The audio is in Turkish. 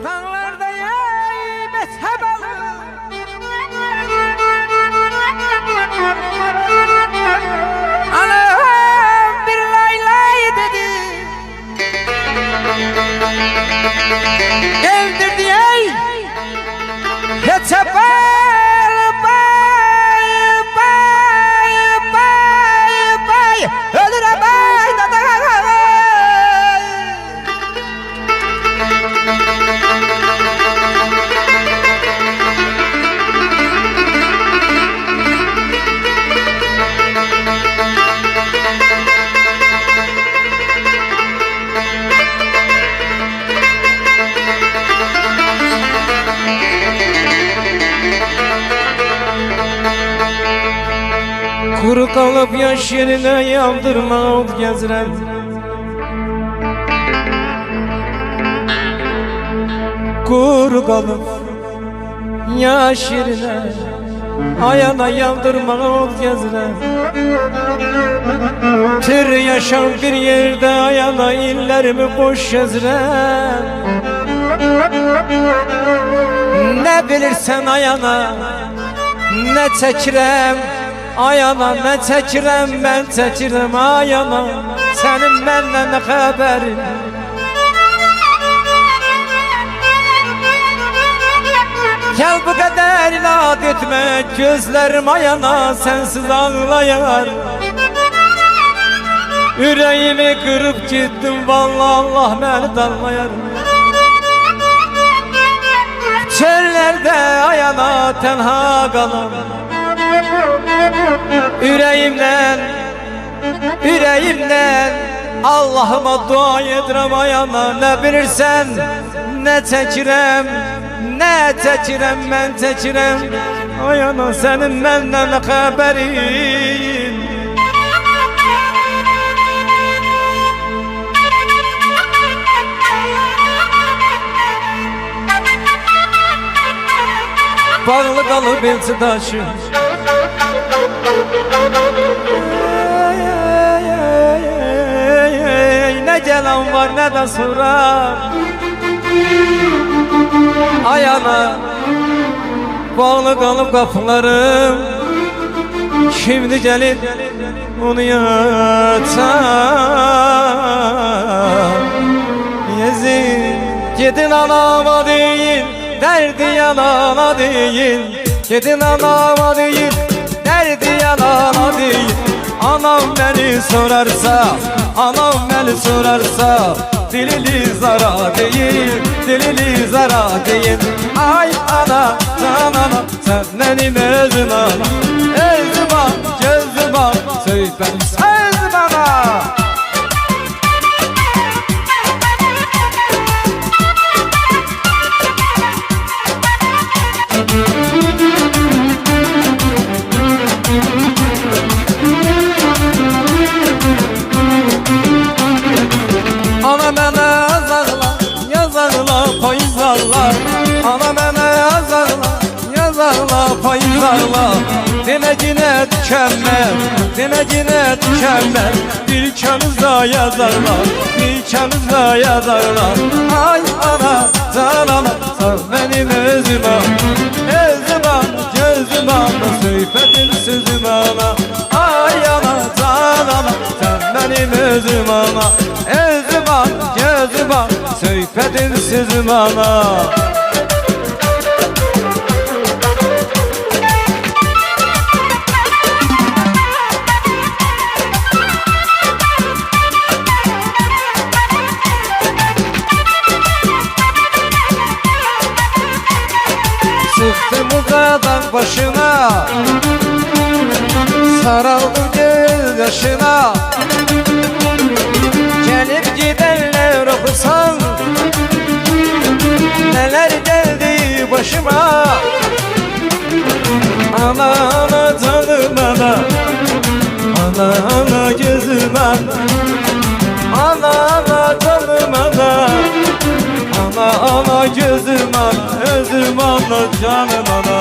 Dağlarda yay mezhep alır. Anam bir lay lay dedi. Geldirdi yay mezhep al bay bay bay bay ölür bay da da. Kuru kalıp yaş yerine yandırma ot gezirem. Kuru kalıp yaş yerine ayağına yandırma ot gezirem. Tır yaşam bir yerde ayağına illerimi boş gezirem. Ne bilirsen ayağına ne çekirem. Ayana ne çəkirəm, mən çəkirəm ayana. Sənin məndən nə xəbərin? Gəl bu qədər inad etmə, gözlərim ayana, sənsiz ağlayar. Ürəyimi qırıb getdim, vallahi Allah məni danlayar. Çöllərdə ayana tənha qalam. Yüreğimden Allah'ıma dua edirəm ayana. Ne bilirsən, ne çəkirəm, mən çəkirəm ayana. Sənin məndən nə xəbərin? Bağlı qalıb elçi daşı. Ne gelen var ne de sorar. Ayağına bağlı kalıp kapılarım. Şimdi gelip onu yatan. Yezin gidin anama değil, derdi yanana değil. Gidin anama değil, derdi yanana değil. Anam beni sorarsa, anam beni sorarsa, dilili zara değil, dilili zara değil. Ay ana, can ana, sen benim özüm ana. Özüm ana, gözüm ana, söyle benim sözüm ana. Ana mənə yazarlar, payızlarlar. Ana mənə yazarlar, payızlarlar. Deməcine tükənmər, bir kənizdə yazarlar, bir kənizdə yazarlar. Ay ana, can ana, sən mənim özüm ana. Özüm ana, gözüm ana, söhbətin sözüm ana. Ay ana, can ana, sən mənim özüm ana. Özüm ana, gözüm ana, söhbətin sözüm ana. Sıktım uzadan başına, saraldım göz yaşına. Gelip gidenler okusan, neler geldi başıma. Ana ana canım ana, ana ana gözüm ana. Ana ana canım ana, ana ana gözüm ana, özüm ana, canım ana.